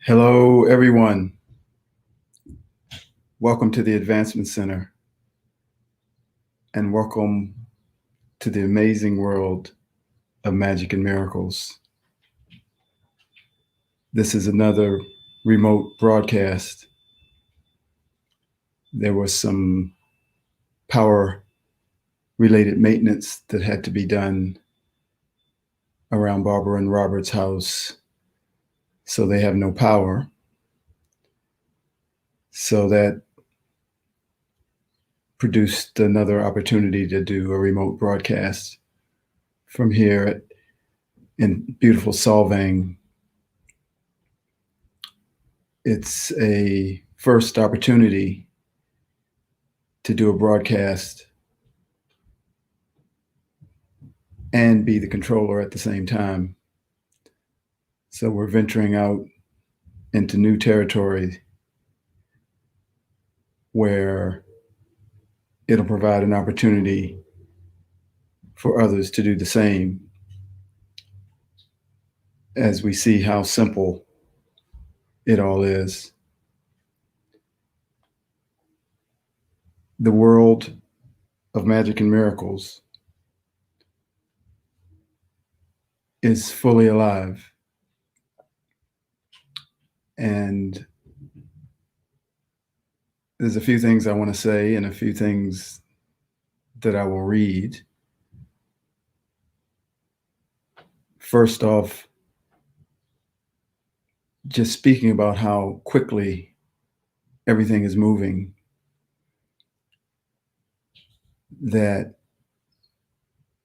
Hello, everyone. Welcome to the Advancement Center, and welcome to the amazing world of magic and miracles. This is another remote broadcast. There was some power-related maintenance that had to be done around Barbara and Robert's house, so they have no power. So that produced another opportunity to do a remote broadcast from here in beautiful Solvang. It's a first opportunity to do a broadcast and be the controller at the same time. So we're venturing out into new territory where it'll provide an opportunity for others to do the same as we see how simple it all is. The world of magic and miracles is fully alive. And there's a few things I want to say and a few things that I will read. First off, just speaking about how quickly everything is moving, that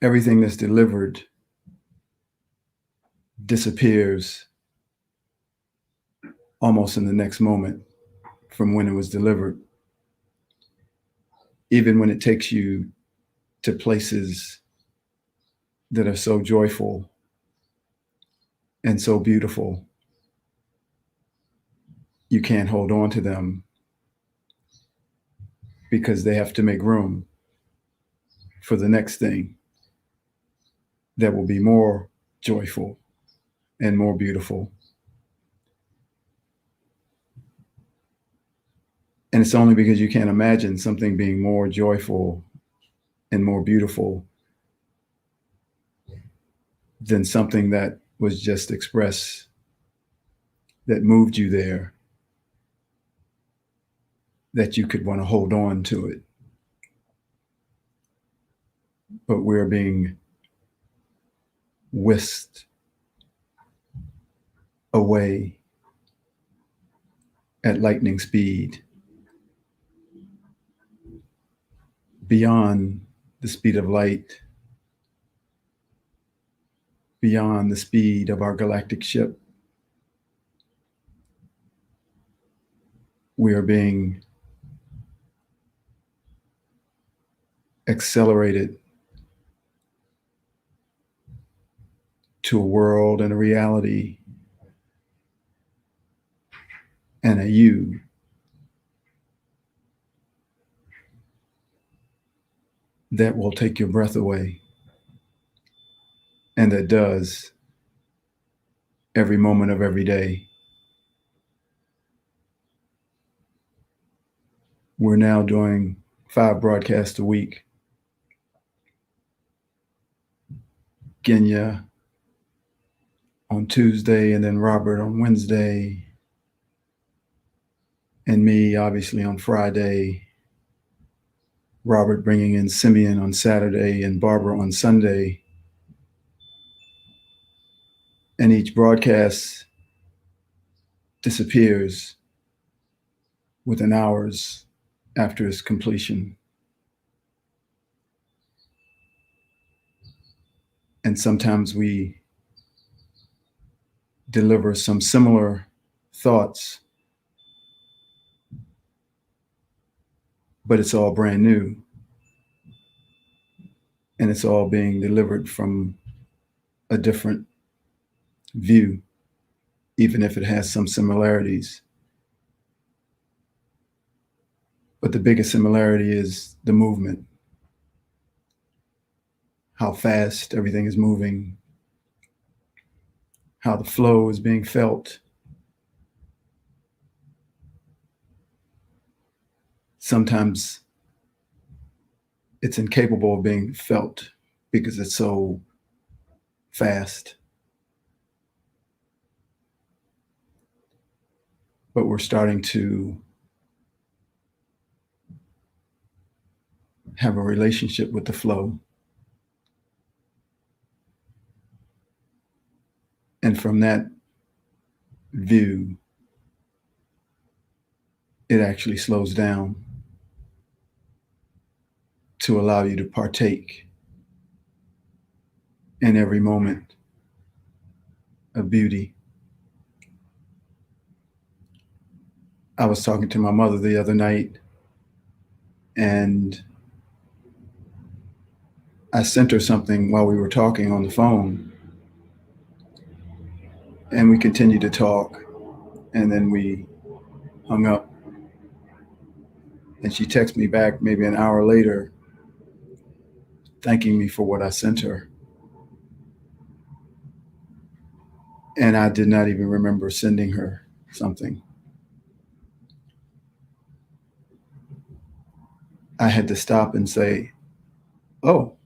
everything that's delivered disappears almost in the next moment from when it was delivered. Even when it takes you to places that are so joyful and so beautiful, you can't hold on to them because they have to make room for the next thing that will be more joyful and more beautiful. And it's only because you can't imagine something being more joyful and more beautiful than something that was just expressed, that moved you there, that you could want to hold on to it. But we're being whisked away at lightning speed, beyond the speed of light, beyond the speed of our galactic ship. We are being accelerated to a world and a reality and a you that will take your breath away, and that does every moment of every day. We're now doing 5 broadcasts a week. Genya on Tuesday, and then Robert on Wednesday, and me obviously on Friday. Robert bringing in Simeon on Saturday and Barbara on Sunday. And each broadcast disappears within hours after its completion. And sometimes we deliver some similar thoughts, but it's all brand new. And it's all being delivered from a different view, even if it has some similarities. But the biggest similarity is the movement, how fast everything is moving, how the flow is being felt, sometimes it's incapable of being felt because it's so fast. But we're starting to have a relationship with the flow. And from that view, it actually slows down to allow you to partake in every moment of beauty. I was talking to my mother the other night, and I sent her something while we were talking on the phone, and we continued to talk, and then we hung up, and she texted me back maybe an hour later thanking me for what I sent her. And I did not even remember sending her something. I had to stop and say, "Oh,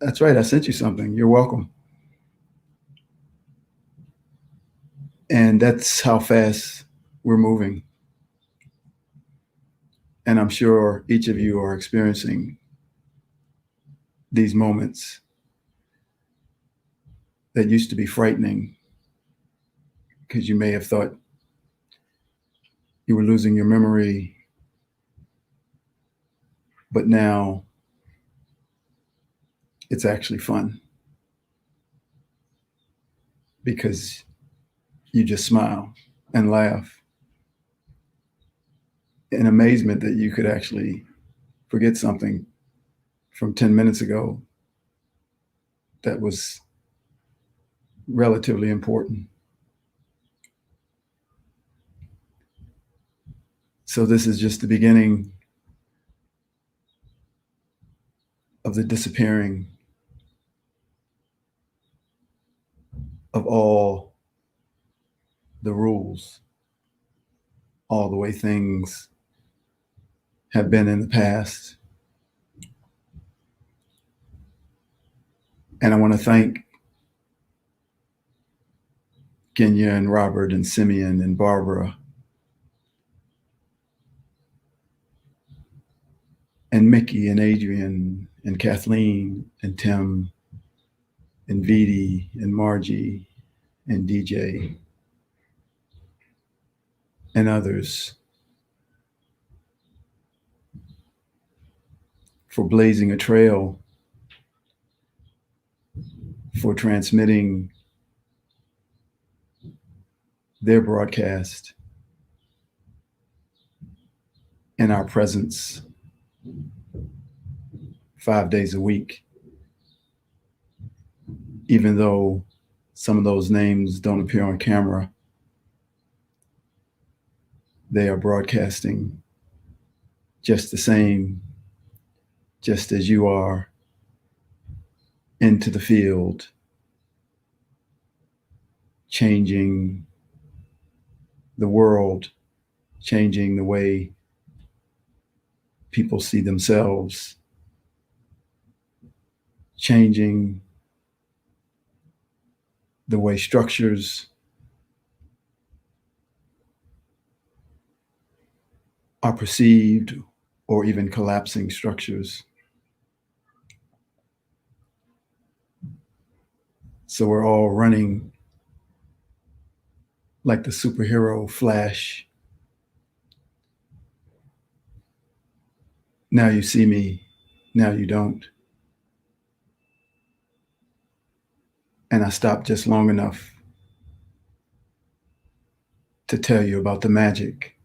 that's right, I sent you something. You're welcome." And that's how fast we're moving. And I'm sure each of you are experiencing these moments that used to be frightening because you may have thought you were losing your memory, but now it's actually fun because you just smile and laugh in amazement that you could actually forget something from 10 minutes ago that was relatively important. So this is just the beginning of the disappearing of all the rules, all the way things have been in the past. And I want to thank Kenya and Robert and Simeon and Barbara and Mickey and Adrian and Kathleen and Tim and Vidi and Margie and DJ and others for blazing a trail, for transmitting their broadcast in our presence 5 days a week, even though some of those names don't appear on camera. They are broadcasting just the same, just as you are, into the field, changing the world, changing the way people see themselves, changing the way structures are perceived, or even collapsing structures. So we're all running like the superhero Flash. Now you see me, now you don't. And I stopped just long enough to tell you about the magic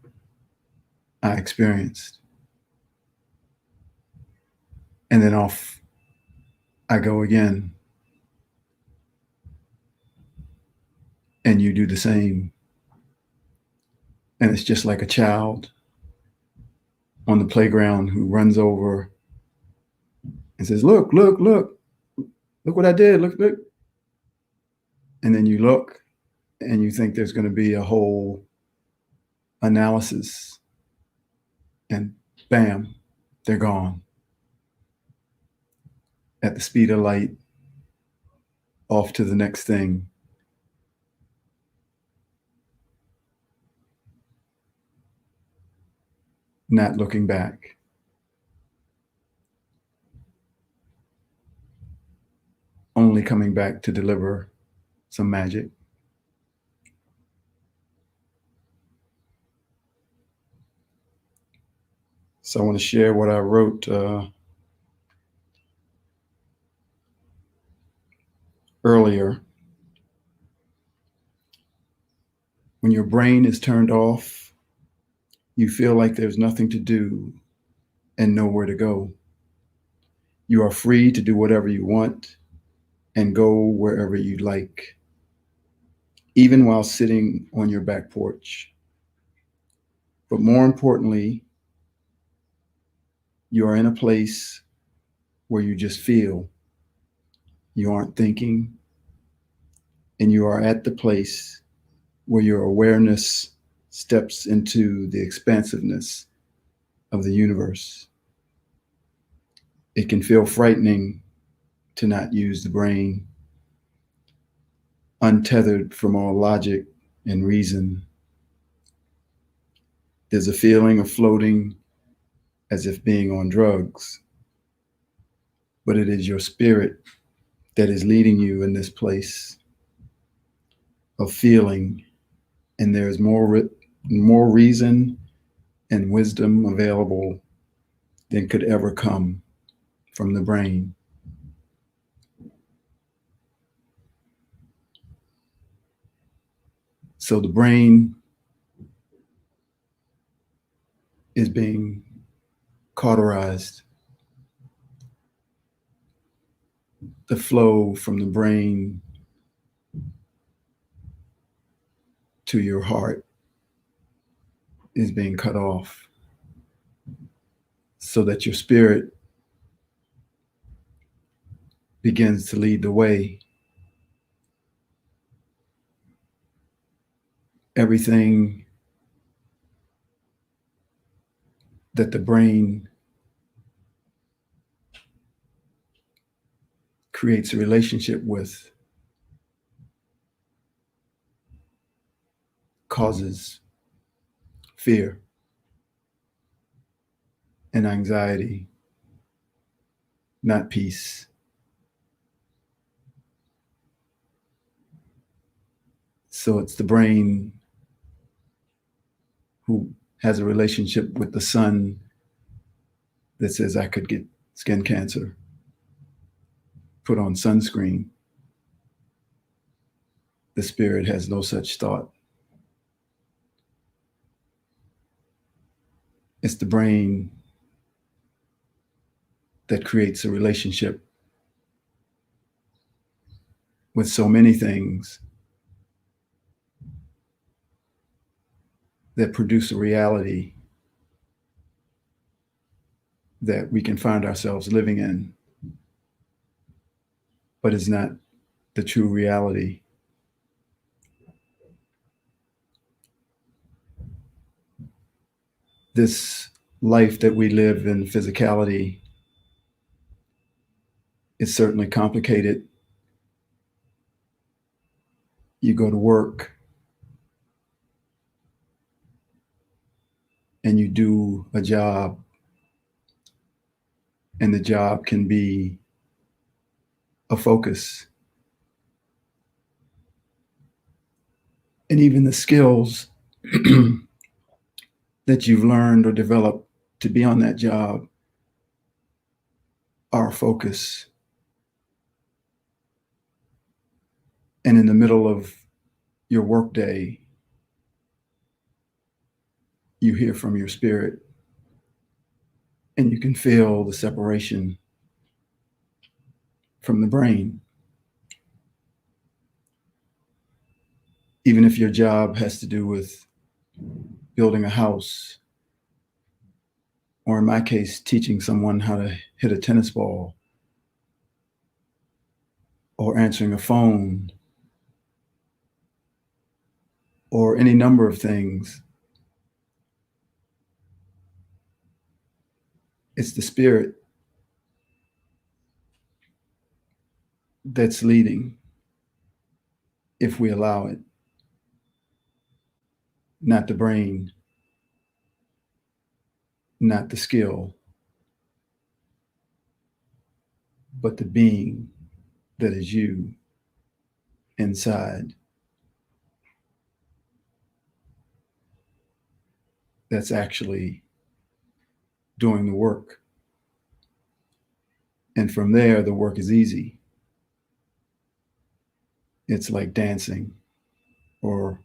I experienced. And then off I go again. And you do the same. And it's just like a child on the playground who runs over and says, "Look, look, look, look what I did, look, look." And then you look and you think there's going to be a whole analysis and bam, they're gone. At the speed of light, off to the next thing. Not looking back. Only coming back to deliver some magic. So I want to share what I wrote earlier. When your brain is turned off, you feel like there's nothing to do and nowhere to go. You are free to do whatever you want and go wherever you like, even while sitting on your back porch. But more importantly, you are in a place where you just feel. You aren't thinking, and you are at the place where your awareness steps into the expansiveness of the universe. It can feel frightening to not use the brain, untethered from all logic and reason. There's a feeling of floating as if being on drugs, but it is your spirit that is leading you in this place of feeling, and there's more reason and wisdom available than could ever come from the brain. So the brain is being cauterized. The flow from the brain to your heart is being cut off so that your spirit begins to lead the way. Everything that the brain creates a relationship with causes fear and anxiety, not peace. So it's the brain who has a relationship with the sun that says, I could get skin cancer, put on sunscreen. The spirit has no such thought. It's the brain that creates a relationship with so many things that produce a reality that we can find ourselves living in, but is not the true reality. This life that we live in physicality is certainly complicated. You go to work and you do a job, and the job can be a focus. And even the skills that you've learned or developed to be on that job are a focus. And in the middle of your workday, you hear from your spirit and you can feel the separation from the brain. Even if your job has to do with building a house, or in my case, teaching someone how to hit a tennis ball, or answering a phone, or any number of things, It's the spirit that's leading if we allow it, not the brain, not the skill, but the being that is you inside. That's actually doing the work. And from there, the work is easy. It's like dancing or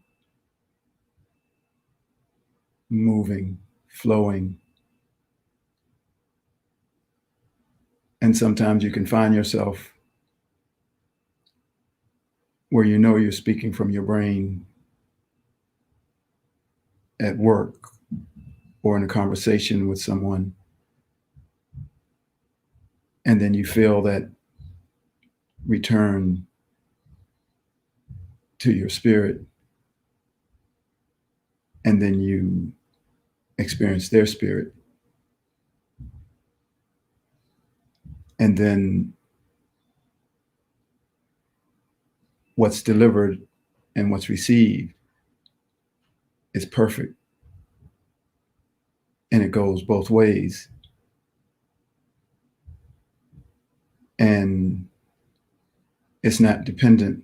moving, flowing. And sometimes you can find yourself where you know you're speaking from your brain at work or in a conversation with someone. And then you feel that return to your spirit. And then you experience their spirit. And then what's delivered and what's received is perfect. And it goes both ways. And it's not dependent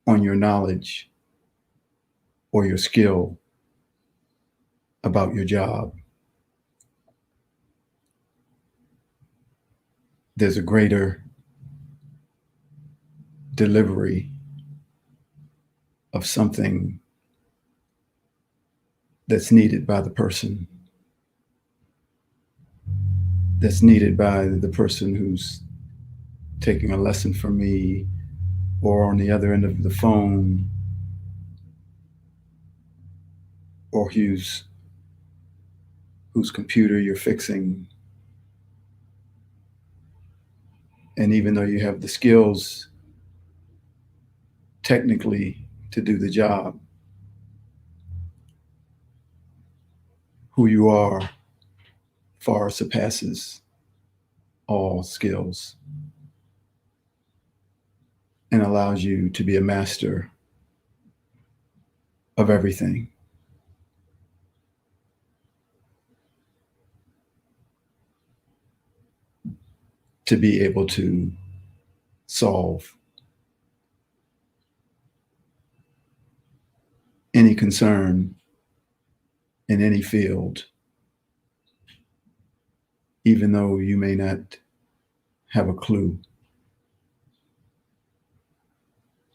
on your knowledge or your skill about your job. There's a greater delivery of something that's needed by the person, that's needed by the person who's taking a lesson from me, or on the other end of the phone, or whose computer you're fixing. And even though you have the skills technically to do the job, who you are far surpasses all skills and allows you to be a master of everything. To be able to solve any concern in any field, even though you may not have a clue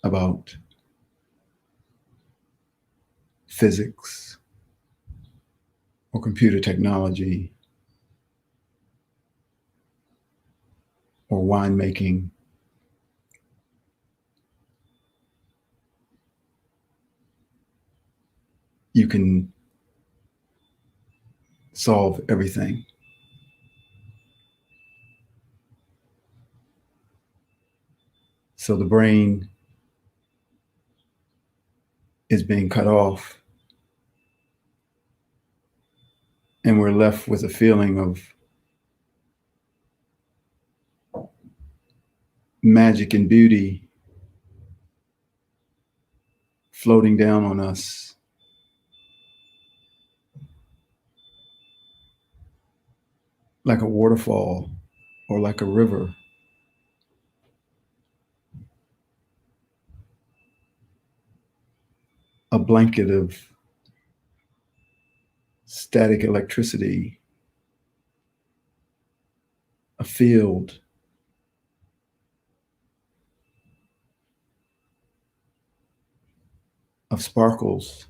about physics or computer technology or winemaking. You can solve everything. So the brain is being cut off, and we're left with a feeling of magic and beauty floating down on us. Like a waterfall or like a river. A blanket of static electricity, a field of sparkles,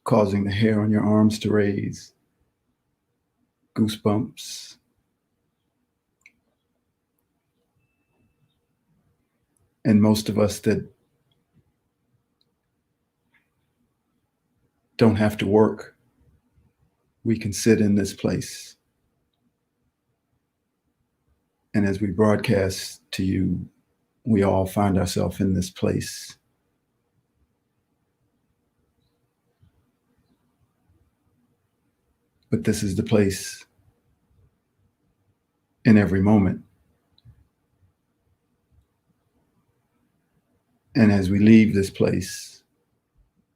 causing the hair on your arms to raise, goosebumps. And most of us that don't have to work, we can sit in this place. And as we broadcast to you, we all find ourselves in this place. but this is the place in every moment. And as we leave this place,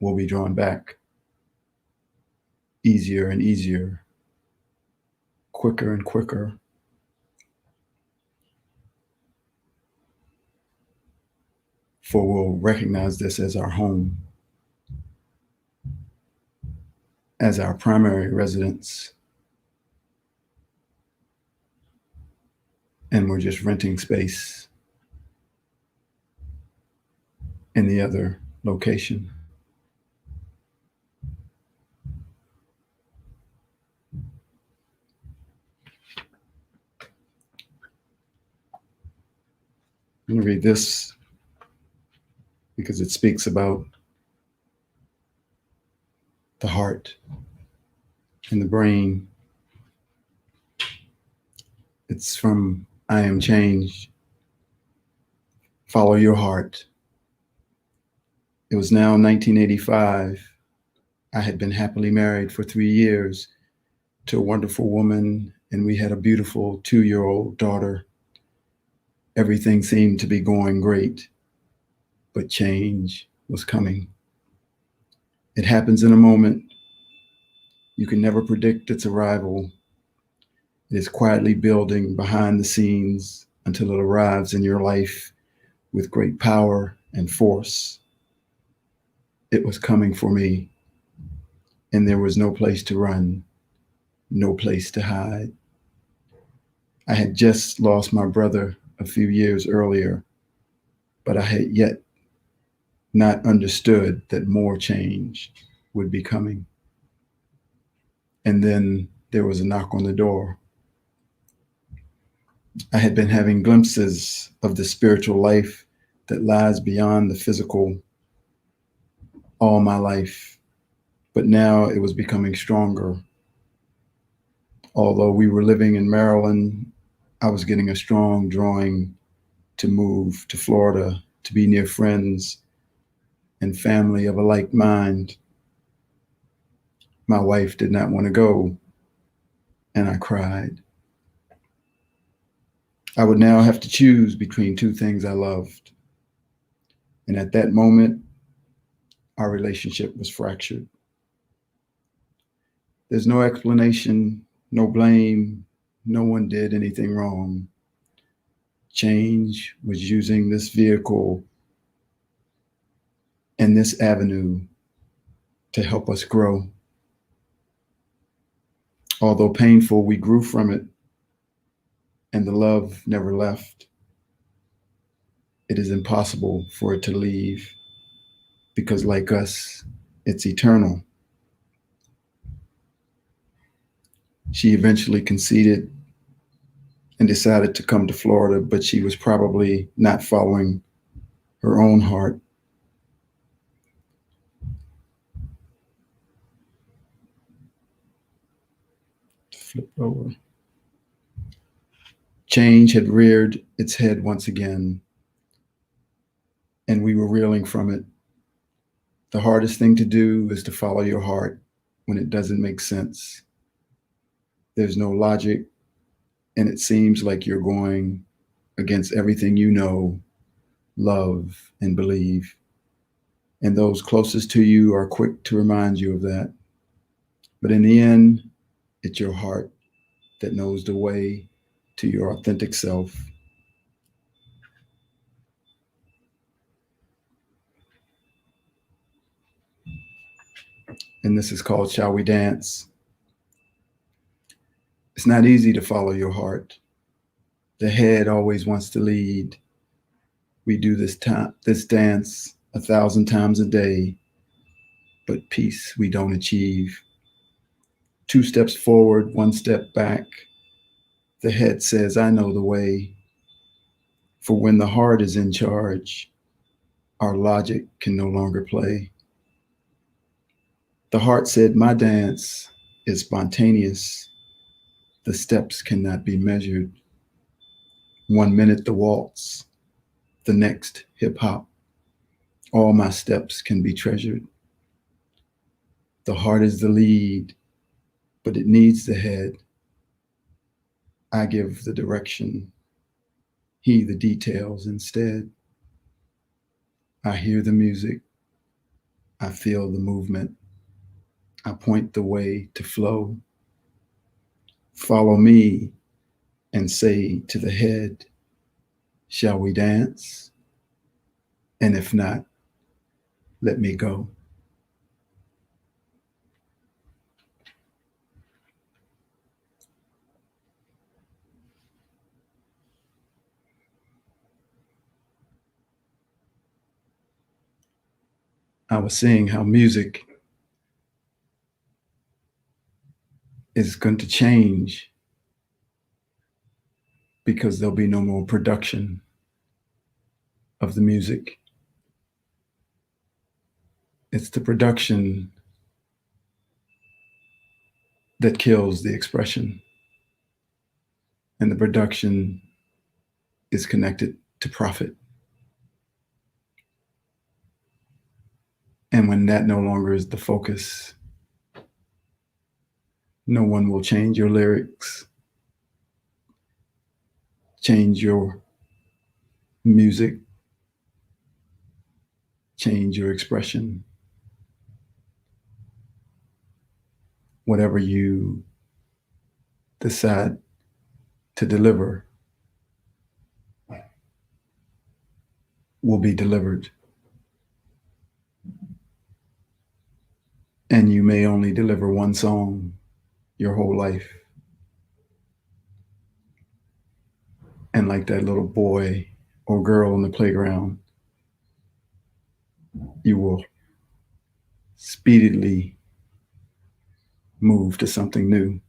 we'll be drawn back easier and easier, quicker and quicker. For we'll recognize this as our home, as our primary residence. And we're just renting space in the other location. I'm going to read this because it speaks about the heart and the brain. It's from I Am Change. Follow your heart. It was now 1985. I had been happily married for 3 years to a wonderful woman, and we had a beautiful 2-year-old daughter. Everything seemed to be going great, but change was coming. It happens in a moment. You can never predict its arrival. It is quietly building behind the scenes until it arrives in your life with great power and force. It was coming for me, and there was no place to run, no place to hide. I had just lost my brother a few years earlier, but I had yet not understood that more change would be coming. And then there was a knock on the door. I had been having glimpses of the spiritual life that lies beyond the physical all my life, but now it was becoming stronger. Although we were living in Maryland, I was getting a strong drawing to move to Florida, to be near friends and family of a like mind. My wife did not want to go, and I cried. I would now have to choose between two things I loved. And at that moment, our relationship was fractured. There's no explanation, no blame, no one did anything wrong. Change was using this vehicle and this avenue to help us grow. Although painful, we grew from it, and the love never left. It is impossible for it to leave, because like us, it's eternal. She eventually conceded and decided to come to Florida, but she was probably not following her own heart. Flip over. Change had reared its head once again, and we were reeling from it. The hardest thing to do is to follow your heart when it doesn't make sense. There's no logic, and it seems like you're going against everything you know, love, and believe. And those closest to you are quick to remind you of that. But in the end, it's your heart that knows the way to your authentic self. And this is called Shall We Dance? It's not easy to follow your heart. The head always wants to lead. We do this dance 1,000 times a day, but peace we don't achieve. 2 steps forward, 1 step back. The head says, I know the way. For when the heart is in charge, our logic can no longer play. The heart said, my dance is spontaneous. The steps cannot be measured. 1 minute the waltz, the next hip hop. All my steps can be treasured. The heart is the lead, but it needs the head. I give the direction, he the details instead. I hear the music, I feel the movement, I point the way to flow. Follow me and say to the head, shall we dance? And if not, let me go. I was seeing how music is going to change because there'll be no more production of the music. It's the production that kills the expression, and the production is connected to profit. And when that no longer is the focus, no one will change your lyrics, change your music, change your expression. Whatever you decide to deliver will be delivered. And you may only deliver one song your whole life. And like that little boy or girl in the playground, you will speedily move to something new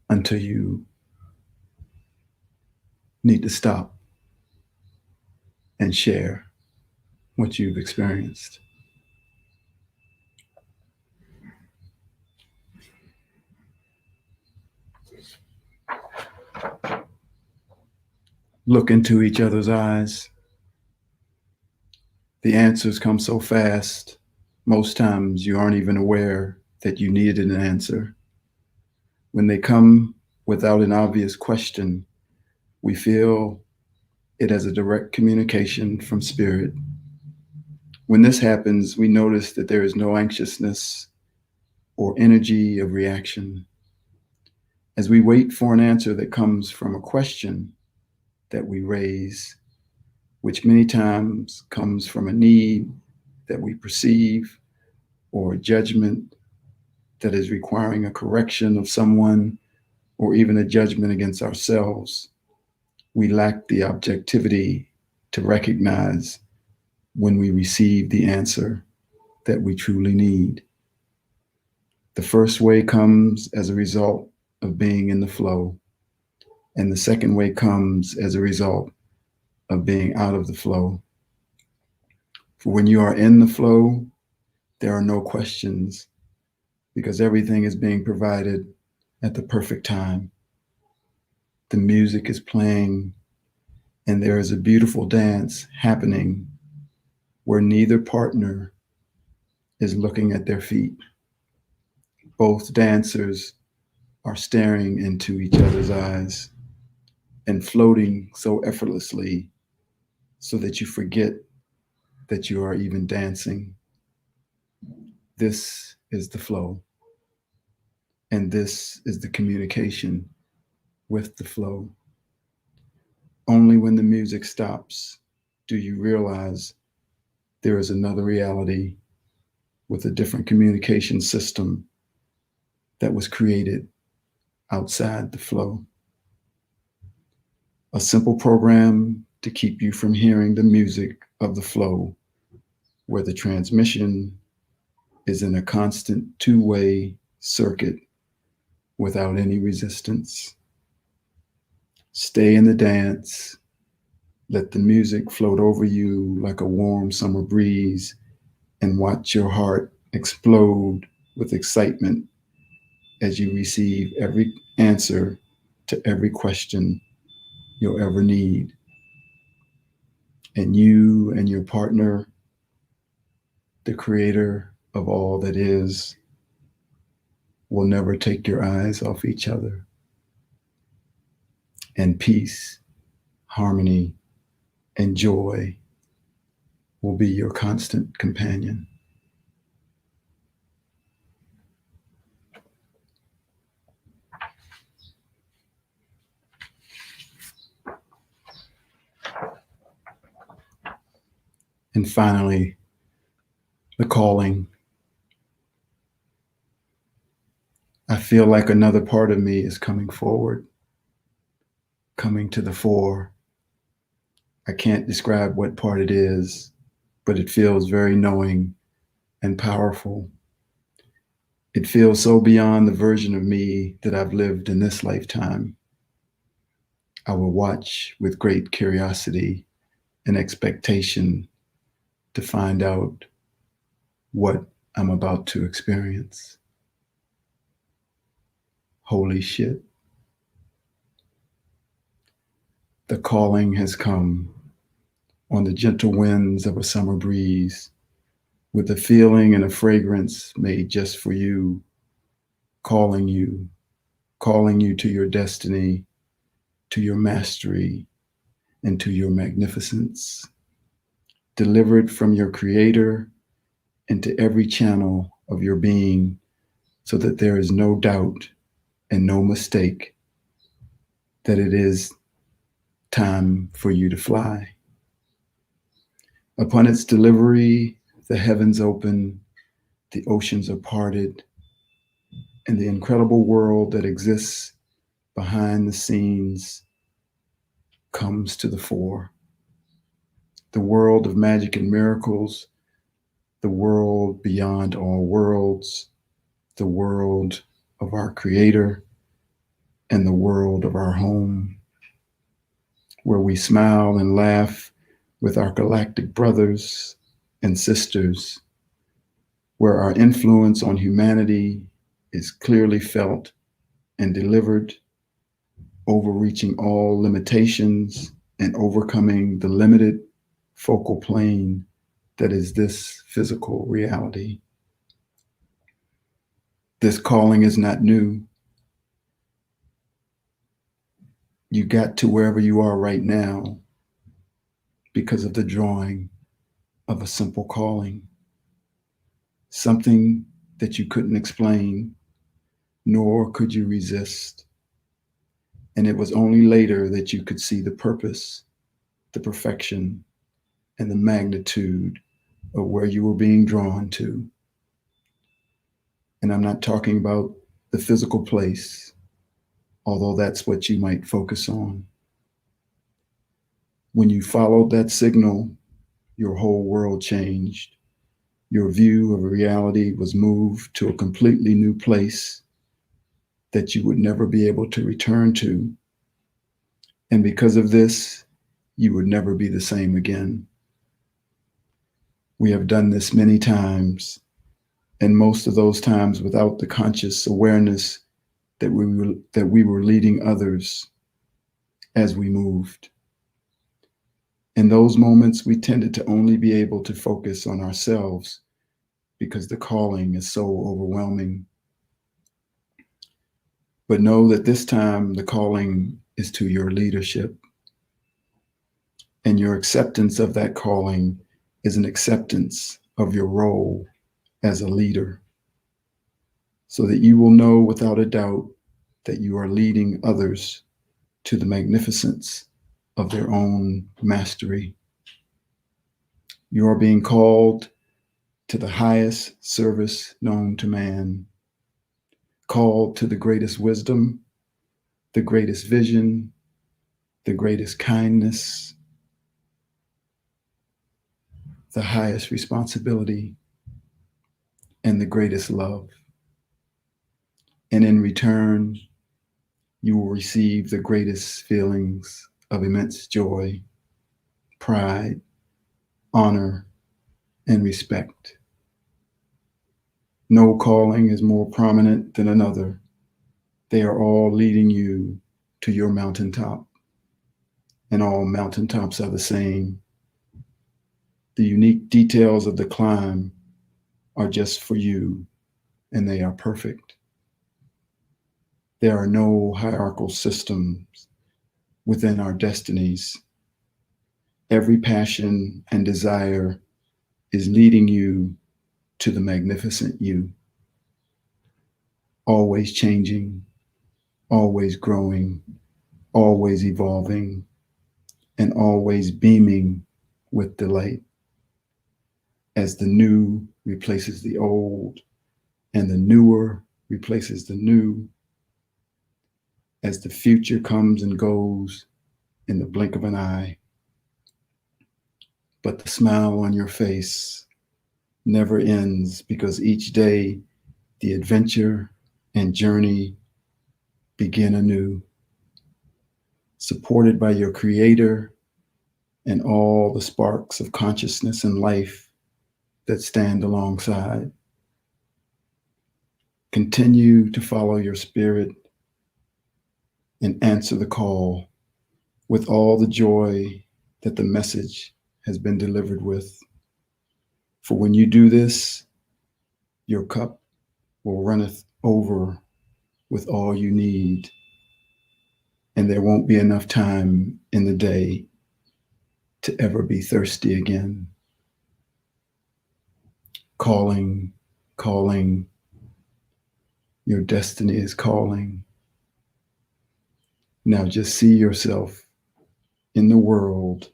until you need to stop and share what you've experienced. Look into each other's eyes. The answers come so fast, most times you aren't even aware that you needed an answer. When they come without an obvious question, we feel it as a direct communication from spirit. When this happens, we notice that there is no anxiousness or energy of reaction. As we wait for an answer that comes from a question that we raise, which many times comes from a need that we perceive or a judgment that is requiring a correction of someone or even a judgment against ourselves, we lack the objectivity to recognize when we receive the answer that we truly need. The first way comes as a result of being in the flow, and the second way comes as a result of being out of the flow. For when you are in the flow, there are no questions because everything is being provided at the perfect time. The music is playing, and there is a beautiful dance happening where neither partner is looking at their feet. Both dancers are staring into each other's eyes and floating so effortlessly so that you forget that you are even dancing. This is the flow, and this is the communication with the flow. Only when the music stops do you realize there is another reality with a different communication system that was created outside the flow. A simple program to keep you from hearing the music of the flow, where the transmission is in a constant two-way circuit without any resistance. Stay in the dance. Let the music float over you like a warm summer breeze, and watch your heart explode with excitement as you receive every answer to every question you'll ever need. And you and your partner, the creator of all that is will never take your eyes off each other. And peace, harmony, and joy will be your constant companion. And finally, the calling. I feel like another part of me is coming forward, coming to the fore. I can't describe what part it is, but it feels very knowing and powerful. It feels so beyond the version of me that I've lived in this lifetime. I will watch with great curiosity and expectation to find out what I'm about to experience. Holy shit. The calling has come on the gentle winds of a summer breeze, with a feeling and a fragrance made just for you, calling you, calling you to your destiny, to your mastery, and to your magnificence, delivered from your creator into every channel of your being, so that there is no doubt and no mistake that it is time for you to fly. Upon its delivery, the heavens open, the oceans are parted, and the incredible world that exists behind the scenes comes to the fore. The world of magic and miracles, the world beyond all worlds, the world of our Creator, and the world of our home, where we smile and laugh with our galactic brothers and sisters, where our influence on humanity is clearly felt and delivered, overreaching all limitations and overcoming the limited focal plane that is this physical reality. This calling is not new. You got to wherever you are right now because of the drawing of a simple calling, something that you couldn't explain, nor could you resist. And it was only later that you could see the purpose, the perfection, and the magnitude of where you were being drawn to. And I'm not talking about the physical place, although that's what you might focus on. When you followed that signal, your whole world changed. Your view of reality was moved to a completely new place that you would never be able to return to. And because of this, you would never be the same again. We have done this many times, and most of those times without the conscious awareness that we were leading others as we moved. In those moments, we tended to only be able to focus on ourselves because the calling is so overwhelming. But know that this time the calling is to your leadership, and your acceptance of that calling is an acceptance of your role as a leader, so that you will know without a doubt that you are leading others to the magnificence of their own mastery. You are being called to the highest service known to man, called to the greatest wisdom, the greatest vision, the greatest kindness, the highest responsibility, and the greatest love. And in return, you will receive the greatest feelings of immense joy, pride, honor, and respect. No calling is more prominent than another. They are all leading you to your mountaintop, and all mountaintops are the same. The unique details of the climb are just for you, and they are perfect. There are no hierarchical systems within our destinies. Every passion and desire is leading you to the magnificent you, always changing, always growing, always evolving, and always beaming with delight as the new replaces the old and the newer replaces the new, as the future comes and goes in the blink of an eye. But the smile on your face never ends, because each day the adventure and journey begin anew, supported by your creator and all the sparks of consciousness and life that stand alongside. Continue to follow your spirit and answer the call with all the joy that the message has been delivered with. For when you do this, your cup will runneth over with all you need, and there won't be enough time in the day to ever be thirsty again. Calling, calling, your destiny is calling. Now just see yourself in the world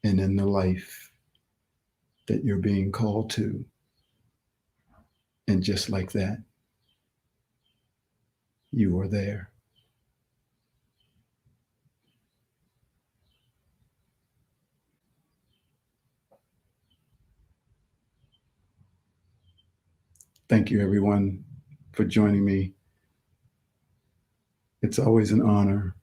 and in the life that you're being called to. And just like that, you are there. Thank you, everyone, for joining me. It's always an honor.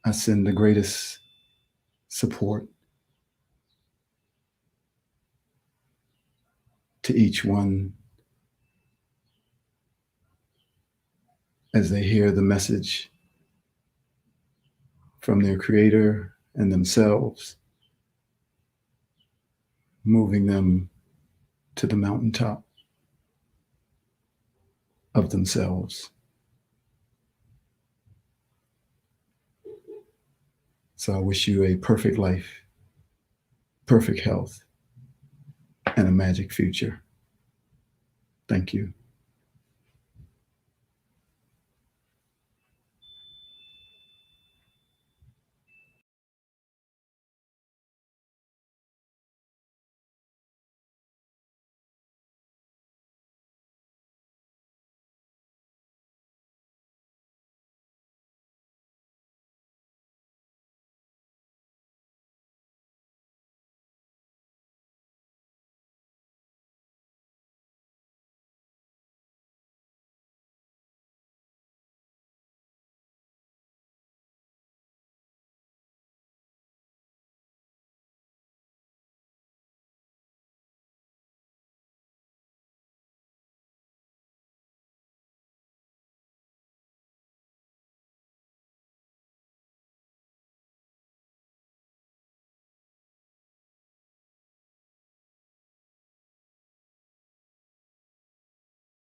I send the greatest support to each one as they hear the message from their creator and themselves, moving them to the mountaintop of themselves. So I wish you a perfect life, perfect health, and a magic future. Thank you.